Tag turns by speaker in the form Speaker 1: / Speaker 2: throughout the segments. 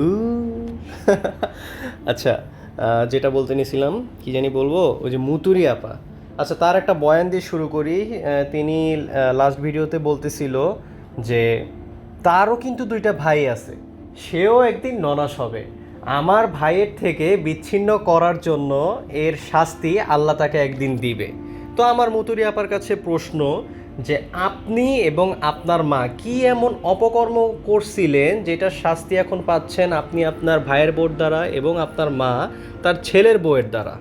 Speaker 1: উ আচ্ছা, যেটা বলতে নিছিলাম কি জানি বলবো, ওই যে মুতুরি আপা। আচ্ছা, তার একটা বয়ান দিয়ে শুরু করি। তিনি লাস্ট ভিডিওতে বলতেছিল যে তারও কিন্তু দুইটা ভাই আছে, সেও একদিন ননাস হবে। আমার ভাইয়ের থেকে বিচ্ছিন্ন করার জন্য এর শাস্তি আল্লাহ তাকে একদিন দিবে। তো আমার মুতুরি আপার কাছে প্রশ্ন যে আপনি এবং আপনার মা কি এমন অপকর্ম করছিলেন যেটার শাস্তি এখন পাচ্ছেন আপনি আপনার ভাইয়ের বউর দ্বারা এবং আপনার মা তার ছেলের বউয়ের দ্বারা?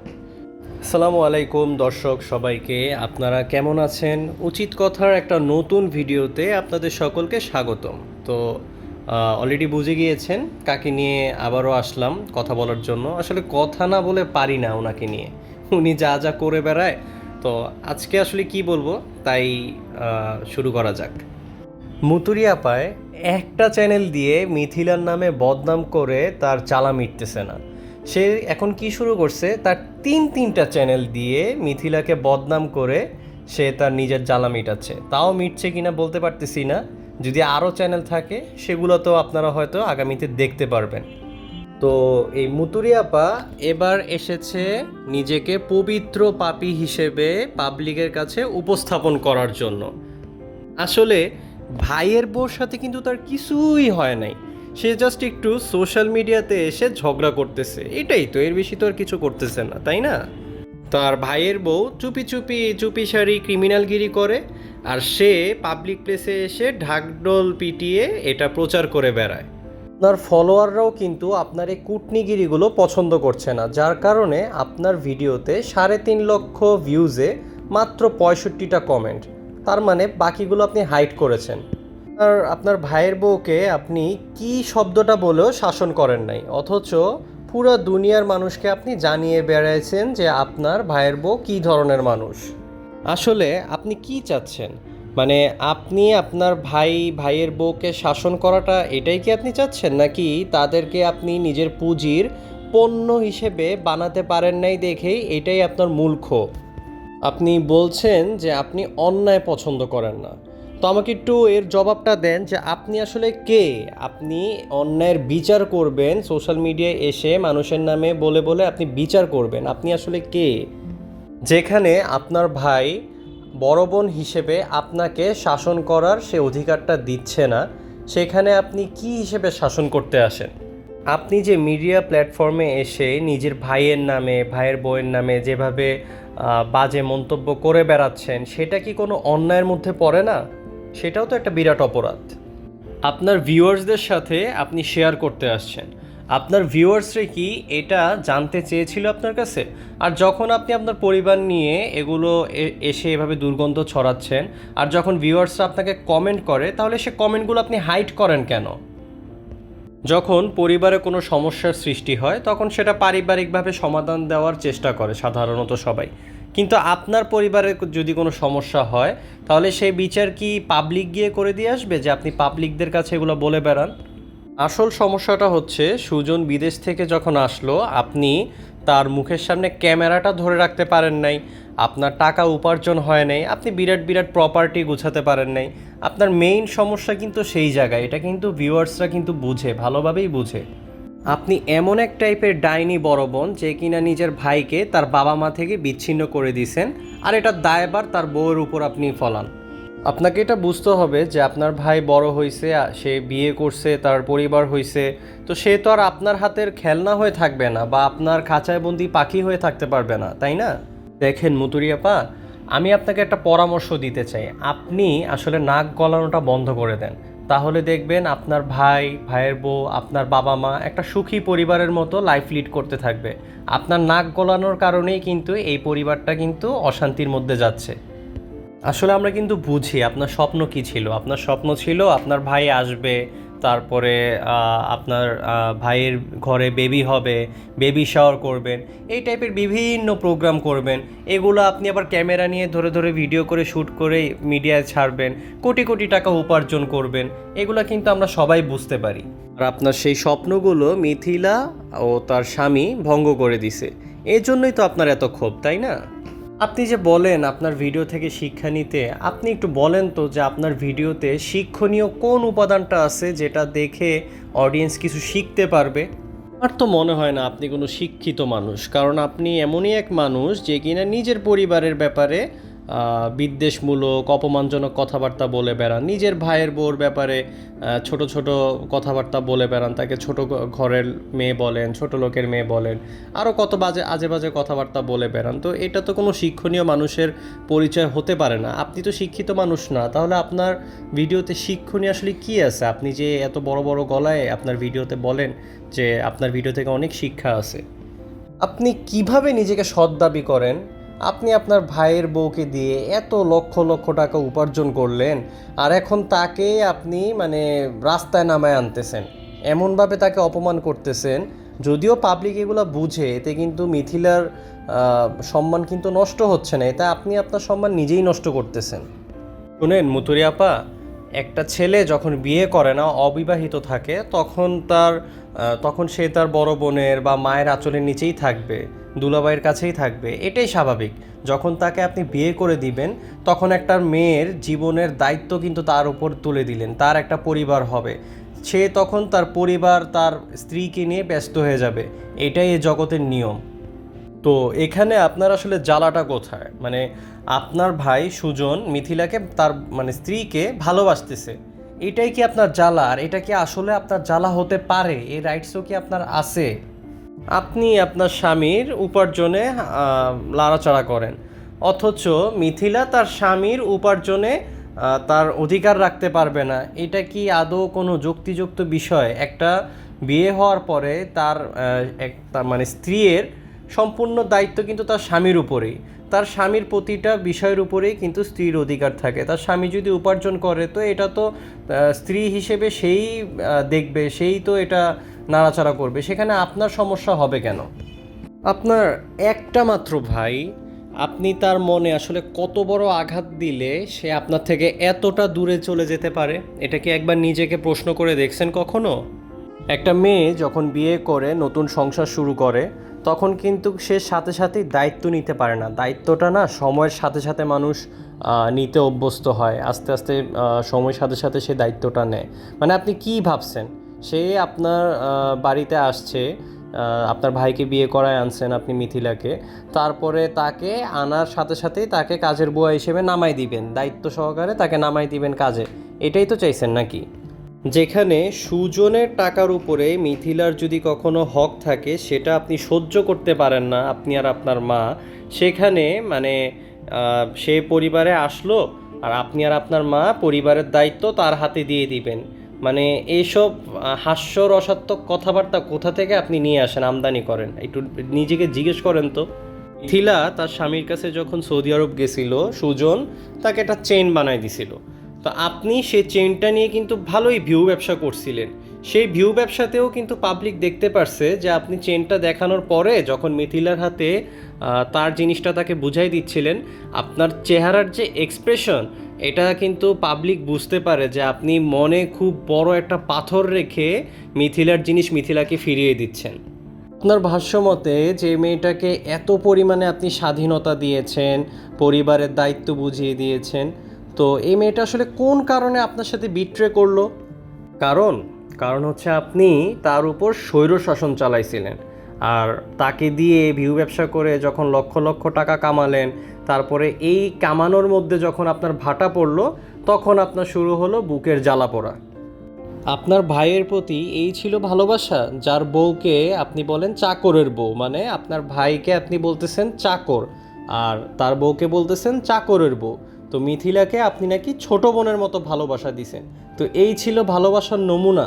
Speaker 1: আসসালামু আলাইকুম দর্শক সবাইকে, আপনারা কেমন আছেন? উচিত কথার একটা নতুন ভিডিওতে আপনাদের সকলকে স্বাগতম। তো অলরেডি বুঝে গিয়েছেন কাকে নিয়ে আবারও আসলাম কথা বলার জন্য। আসলে কথা না বলে পারি না ওনাকে নিয়ে, উনি যা যা করে বেড়ায়। তো আজকে আসলে কি বলবো, তাই শুরু করা যাক। মুতুরি আপায় একটা চ্যানেল দিয়ে মিথিলার নামে বদনাম করে তার জ্বালা মিটতেছে না। সে এখন কি শুরু করছে, তার তিনটা চ্যানেল দিয়ে মিথিলাকে বদনাম করে সে তার নিজের জ্বালা মিটাচ্ছে। তাও মিটছে কিনা বলতে পারতেছি না। যদি আরও চ্যানেল থাকে সেগুলো তো আপনারা হয়তো আগামীতে দেখতে পারবেন। তো এই মুতুরি আপা এবার এসেছে নিজেকে পবিত্র পাপী হিসেবে পাবলিকের কাছে উপস্থাপন করার জন্য। আসলে ভাইয়ের বউর সাথে কিন্তু তার কিছুই হয় নাই। সে জাস্ট একটু সোশ্যাল মিডিয়াতে এসে ঝগড়া করতেছে, এটাই তো, এর বেশি তো আর কিছু করতেছে না, তাই না? তার ভাইয়ের বউ চুপি সারি ক্রিমিনালগিরি করে, আর সে পাবলিক প্লেসে এসে ঢাকঢোল পিটিয়ে এটা প্রচার করে বেড়ায়। আপনার ফলোয়াররাও কিন্তু আপনার এই কুটনিগিরিগুলো পছন্দ করছে না, যার কারণে আপনার ভিডিওতে 3.5 লক্ষ ভিউজে মাত্র 65টা কমেন্ট। তার মানে বাকিগুলো আপনি হাইড করেছেন। আর আপনার ভাইয়ের বউকে আপনি কি শব্দটা বলেও শাসন করেন নাই, অথচ পুরো দুনিয়ার মানুষকে আপনি জানিয়ে বেড়াইছেন যে আপনার ভাইয়ের বউ কী ধরনের মানুষ। আসলে আপনি কি চাচ্ছেন? মানে আপনি আপনার ভাইয়ের বউকে শাসন করাটা, এটাই কি আপনি চাচ্ছেন, নাকি তাদেরকে আপনি নিজের পুঁজির পণ্য হিসেবে বানাতে পারেন নাই দেখেই এটাই আপনার মূল ক্ষোভ? আপনি বলছেন যে আপনি অন্যায় পছন্দ করেন না, তো আমাকে একটু এর জবাবটা দেন যে আপনি আসলে কে? আপনি অন্যায়ের বিচার করবেন, সোশ্যাল মিডিয়ায় এসে মানুষের নামে বলে বলে আপনি বিচার করবেন, আপনি আসলে কে? যেখানে আপনার ভাই বড় বোন হিসেবে আপনাকে শাসন করার সে অধিকারটা দিচ্ছে না, সেখানে আপনি কি হিসেবে শাসন করতে আসেন? আপনি যে মিডিয়া প্ল্যাটফর্মে এসে নিজের ভাইয়ের নামে, ভাইয়ের বউয়ের নামে যেভাবে বাজে মন্তব্য করে বেড়াচ্ছেন, সেটা কি কোনো অন্যায়ের মধ্যে পড়ে না? সেটাও তো একটা বিরাট অপরাধ। আপনার ভিউয়ার্সদের সাথে আপনি শেয়ার করতে আসছেন, আপনার ভিউয়ার্সরা কি এটা জানতে চেয়েছিল আপনার কাছে? আর যখন আপনি আপনার পরিবার নিয়ে এগুলো এসে এভাবে দুর্গন্ধ ছড়াচ্ছেন, আর যখন ভিউয়ার্সরা আপনাকে কমেন্ট করে, তাহলে সে কমেন্টগুলো আপনি হাইড করেন কেন? যখন পরিবারে কোনো সমস্যার সৃষ্টি হয় তখন সেটা পারিবারিকভাবে সমাধান দেওয়ার চেষ্টা করে সাধারণত সবাই, কিন্তু আপনার পরিবারে যদি কোনো সমস্যা হয় তাহলে সেই বিচার কি পাবলিক গিয়ে করে দিয়ে আসবে যে আপনি পাবলিকদের কাছে এগুলো বলে বেড়ান? আসল সমস্যাটা হচ্ছে সুজন বিদেশ থেকে যখন আসলো আপনি তার মুখের সামনে ক্যামেরাটা ধরে রাখতে পারেন নাই, আপনার টাকা উপার্জন হয় নাই, আপনি বিরাট প্রপার্টি গুছাতে পারেন নাই। আপনার মেইন সমস্যা কিন্তু সেই জায়গায়, এটা কিন্তু ভিউয়ার্সরা কিন্তু বুঝে, ভালোভাবেই বুঝে। আপনি এমন এক টাইপের ডাইনি বড় বোন যে কিনা নিজের ভাইকে তার বাবা মা থেকে বিচ্ছিন্ন করে দিয়েছেন, আর এটার দায়ভার তার বউয়ের উপর আপনি ফলান। আপনাকে এটা বুঝতে হবে যে আপনার ভাই বড় হয়েছে, সে বিয়ে করছে, তার পরিবার হয়েছে, তো সে তো আর আপনার হাতের খেলনা হয়ে থাকবে না বা আপনার খাঁচায় বন্দি পাখি হয়ে থাকতে পারবে না, তাই না? দেখেন মুতুরি আপা, আমি আপনাকে একটা পরামর্শ দিতে চাই। আপনি আসলে নাক গলানোটা বন্ধ করে দেন, তাহলে দেখবেন আপনার ভাইয়ের বউ, আপনার বাবা মা একটা সুখী পরিবারের মতো লাইফ লিড করতে থাকবে। আপনার নাক গলানোর কারণেই কিন্তু এই পরিবারটা কিন্তু অশান্তির মধ্যে যাচ্ছে। আসলে আমরা কিন্তু বুঝি আপনার স্বপ্ন কী ছিল। আপনার স্বপ্ন ছিল আপনার ভাই আসবে, তারপরে আপনার ভাইয়ের ঘরে বেবি হবে, বেবি শাওয়ার করবেন, এই টাইপের বিভিন্ন প্রোগ্রাম করবেন। এগুলো আপনি আবার ক্যামেরা নিয়ে ধরে ধরে ভিডিও করে শ্যুট করে মিডিয়ায় ছাড়বেন, কোটি টাকা উপার্জন করবেন। এগুলো কিন্তু আমরা সবাই বুঝতে পারি। আর আপনার সেই স্বপ্নগুলো মিথিলা ও তার স্বামী ভঙ্গ করে দিছে, এই জন্যই তো আপনার এত ক্ষোভ, তাই না? আপনি যে বলেন আপনার ভিডিও থেকে শিক্ষা নিতে, আপনি একটু বলেন তো যে আপনার ভিডিওতে শিক্ষণীয় কোন উপাদানটা আছে যেটা দেখে অডিয়েন্স কিছু শিখতে পারবে? আমার তো মনে হয় না আপনি কোনো শিক্ষিত মানুষ, কারণ আপনি এমনই এক মানুষ যে কিনা নিজের পরিবারের ব্যাপারে বিদ্বেষমূলক অপমানজনক কথাবার্তা বলে বেড়ান, নিজের ভাইয়ের বউর ব্যাপারে ছোট ছোট কথাবার্তা বলে বেড়ান, তাকে ছোট ঘরের মেয়ে বলেন, ছোট লোকের মেয়ে বলেন, আরও কত বাজে আজে বাজে কথাবার্তা বলে বেড়ান। তো এটা তো কোনো শিক্ষণীয় মানুষের পরিচয় হতে পারে না। আপনি তো শিক্ষিত মানুষ না, তাহলে আপনার ভিডিওতে শিক্ষণীয় আসলে কী আছে? আপনি যে এত বড় বড় গলায় আপনার ভিডিওতে বলেন যে আপনার ভিডিও থেকে অনেক শিক্ষা আছে, আপনি কিভাবে নিজেকে সৎ দাবি করেন? আপনি আপনার ভাইয়ের বউকে দিয়ে এত লক্ষ লক্ষ টাকা উপার্জন করলেন, আর এখন তাকে আপনি মানে রাস্তায় নামায় আনতেছেন, এমনভাবে তাকে অপমান করতেছেন। যদিও পাবলিক এগুলো বুঝে, এতে কিন্তু মিথিলার সম্মান কিন্তু নষ্ট হচ্ছে না, এতে আপনি আপনার সম্মান নিজেই নষ্ট করতেছেন। শুনেন মুতুরি আপা, একটা ছেলে যখন বিয়ে করে না, অবিবাহিত থাকে, তখন সে তার বড় বোনের বা মায়ের আঁচলের নিচেই থাকবে, দুলাভাইয়ের কাছেই থাকবে, এটাই স্বাভাবিক। যখন তাকে আপনি বিয়ে করে দিবেন, তখন একটা মেয়ের জীবনের দায়িত্ব কিন্তু তার উপর তুলে দিলেন, তার একটা পরিবার হবে, সে তখন তার পরিবার, তার স্ত্রীকে নিয়ে ব্যস্ত হয়ে যাবে। এটাই এই জগতের নিয়ম। তো এখানে আপনার আসলে জ্বালাটা কোথায়? মানে আপনার ভাই সুজন মিথিলাকে, তার মানে স্ত্রীকে ভালোবাসতেছে, এটাই কি আপনার জ্বালা? আর এটা কি আসলে আপনার জ্বালা হতে পারে? এই রাইটসও কি আপনার আছে? আপনি আপনার স্বামীর উপার্জনে লাড়াচাড়া করেন, অথচ মিথিলা তার স্বামীর উপার্জনে তার অধিকার রাখতে পারবে না। এটা কি আদৌ কোনো যুক্তিযুক্ত বিষয়? একটা বিয়ে হওয়ার পরে তার মানে স্ত্রীর সম্পূর্ণ দায়িত্ব কিন্তু তার স্বামীর উপরেই, তার স্বামীর প্রতিটা বিষয়ের উপরেই কিন্তু স্ত্রীর অধিকার থাকে। তার স্বামী যদি উপার্জন করে, তো এটা তো স্ত্রী হিসেবে সেই দেখবে, সেই তো এটা নাড়াচাড়া করবে, সেখানে আপনার সমস্যা হবে কেন? আপনার একটা মাত্র ভাই, আপনি তার মনে আসলে কত বড় আঘাত দিলে সে আপনার থেকে এতটা দূরে চলে যেতে পারে? এটা কি একবার নিজেকে প্রশ্ন করে দেখছেন কখনো? একটা মেয়ে যখন বিয়ে করে নতুন সংসার শুরু করে, তখন কিন্তু সে সাথে সাথেই দায়িত্ব নিতে পারে না। দায়িত্বটা না সময়ের সাথে সাথে মানুষ নিতে অভ্যস্ত হয়, আস্তে আস্তে সময়ের সাথে সাথে সে দায়িত্বটা নেয়। মানে আপনি কি ভাবছেন, সে আপনার বাড়িতে আসছে, আপনার ভাইকে বিয়ে করায় আনছেন আপনি মিথিলাকে, তারপরে তাকে আনার সাথে সাথেই তাকে কাজের বুয়া হিসেবে নামাই দিবেন, দায়িত্ব সহকারে তাকে নামাই দিবেন কাজে, এটাই তো চাইছেন নাকি? যেখানে সুজনের টাকার উপরে মিথিলার যদি কখনো হক থাকে, সেটা আপনি সহ্য করতে পারেন না, আপনি আর আপনার মা, সেখানে মানে সে পরিবারে আসলো, আর আপনি আর আপনার মা পরিবারের দায়িত্ব তার হাতে দিয়ে দিবেন। মানে এইসব হাস্যরসাত্মক কথাবার্তা কোথা থেকে আপনি নিয়ে আসেন, আমদানি করেন? একটু নিজেকে জিজ্ঞেস করেন তো। মিথিলা তার স্বামীর কাছে যখন সৌদি আরব গেছিল, সুজন তাকে একটা চেইন বানাই দিছিল। তো আপনি সেই চেইনটা নিয়ে কিন্তু ভালোই ভিউ ব্যবসা করছিলেন। সেই ভিউ ব্যবসাতেও কিন্তু পাবলিক দেখতে পারছে যে আপনি চেইনটা দেখানোর পরে যখন মিথিলার হাতে তার জিনিসটা তাকে বুঝাই দিচ্ছিলেন, আপনার চেহারার যে এক্সপ্রেশন, এটা কিন্তু পাবলিক বুঝতে পারে যে আপনি মনে খুব বড় একটা পাথর রেখে মিথিলার জিনিস মিথিলাকে ফিরিয়ে দিচ্ছেন। আপনার ভাষ্যমতে যে মেয়েটাকে এত পরিমাণে আপনি স্বাধীনতা দিয়েছেন, পরিবারের দায়িত্ব বুঝিয়ে দিয়েছেন, তো এই মেয়েটা আসলে কোন কারণে আপনার সাথে বিট্রে করলো? কারণ কারণ হচ্ছে আপনি তার উপর স্বৈর শাসন চালাইছিলেন, আর তাকে দিয়ে ভিউ ব্যবসা করে যখন লক্ষ লক্ষ টাকা কামালেন, তারপরে এই কামানোর মধ্যে যখন আপনার ভাটা পড়লো, তখন আপনার শুরু হলো বুকের জ্বালা পোড়া। আপনার ভাইয়ের প্রতি এই ছিল ভালোবাসা, যার বউকে আপনি বলেন চাকরের বউ, মানে আপনার ভাইকে আপনি বলতেছেন চাকর, আর তার বউকে বলতেছেন চাকরের বউ। তো মিথিলাকে আপনি নাকি ছোট বোনের মতো ভালোবাসা দিছেন। তো এই ছিল ভালোবাসার নমুনা?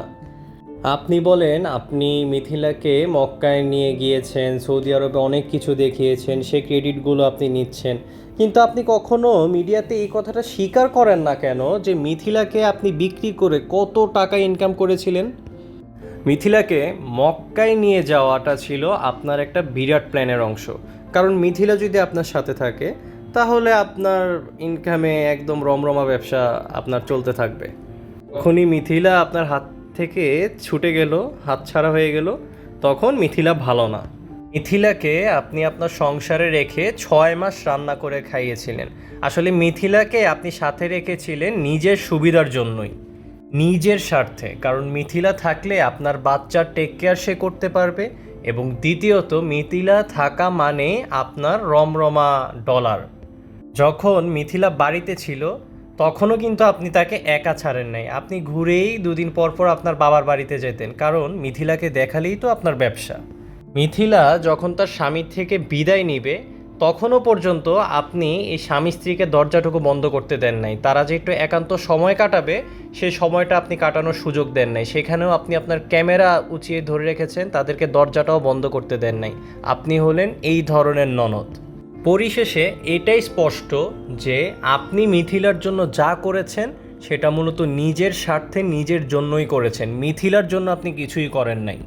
Speaker 1: আপনি বলেন আপনি মিথিলাকে মক্কায় নিয়ে গিয়েছেন, সৌদি আরবে অনেক কিছু দেখিয়েছেন, সে ক্রেডিটগুলো আপনি নিচ্ছেন, কিন্তু আপনি কখনো মিডিয়াতে এই কথাটা স্বীকার করেন না কেন যে মিথিলাকে আপনি বিক্রি করে কত টাকা ইনকাম করেছিলেন? মিথিলাকে মক্কায় নিয়ে যাওয়াটা ছিল আপনার একটা বিরাট প্ল্যানের অংশ, কারণ মিথিলা যদি আপনার সাথে থাকে, তাহলে আপনার ইনকামে একদম রমরমা ব্যবসা আপনার চলতে থাকবে। যখনই মিথিলা আপনার হাত থেকে ছুটে গেল, হাতছাড়া হয়ে গেল, তখন মিথিলা ভালো না। মিথিলাকে আপনি আপনার সংসারে রেখে 6 মাস রান্না করে খাইয়েছিলেন। আসলে মিথিলাকে আপনি সাথে রেখেছিলেন নিজের সুবিধার জন্যই, নিজের স্বার্থে। কারণ মিথিলা থাকলে আপনার বাচ্চার টেক কেয়ার সে করতে পারবে, এবং দ্বিতীয়ত মিথিলা থাকা মানে আপনার রমরমা ডলার। যখন মিথিলা বাড়িতে ছিল তখনও কিন্তু আপনি তাকে একা ছাড়েন নাই, আপনি ঘুরেই 2 দিন পর পর আপনার বাবার বাড়িতে যেতেন, কারণ মিথিলাকে দেখালেই তো আপনার ব্যবসা। মিথিলা যখন তার স্বামীর থেকে বিদায় নিবে তখনও পর্যন্ত আপনি এই স্বামী স্ত্রীকে দরজাটুকু বন্ধ করতে দেন নাই। তারা যে একটু একান্ত সময় কাটাবে সেই সময়টা আপনি কাটানোর সুযোগ দেন নাই, সেখানেও আপনি আপনার ক্যামেরা উঁচিয়ে ধরে রেখেছেন, তাদেরকে দরজাটাও বন্ধ করতে দেন নাই। আপনি হলেন এই ধরনের ননদ। পরিশেষে এটাই স্পষ্ট যে আপনি মিথিলার জন্য যা করেছেন সেটা মূলত নিজের স্বার্থে নিজের জন্যই করেছেন, মিথিলার জন্য আপনি কিছুই করেন নাই।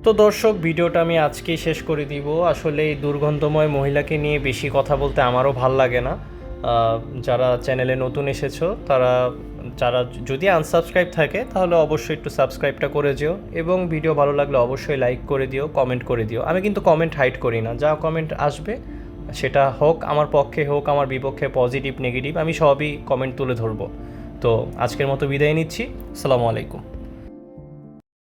Speaker 1: তো দর্শক, ভিডিওটা আমি আজকেই শেষ করে দিব। আসলে এই দুর্গন্ধময় মহিলাকে নিয়ে বেশি কথা বলতে আমারও ভাল লাগে না। যারা চ্যানেলে নতুন এসেছো তারা, যারা যদি আনসাবস্ক্রাইব থাকে তাহলে অবশ্যই একটু সাবস্ক্রাইবটা করে দিও, এবং ভিডিও ভালো লাগলে অবশ্যই লাইক করে দিও, কমেন্ট করে দিও। আমি কিন্তু কমেন্ট হাইড করি না, যা কমেন্ট আসবে সেটা হোক আমার পক্ষে হোক আমার বিপক্ষে, পজিটিভ নেগেটিভ, আমি সবই কমেন্ট তুলে ধরবো। তো আজকের মতো বিদায় নিচ্ছি। আসসালামু আলাইকুম।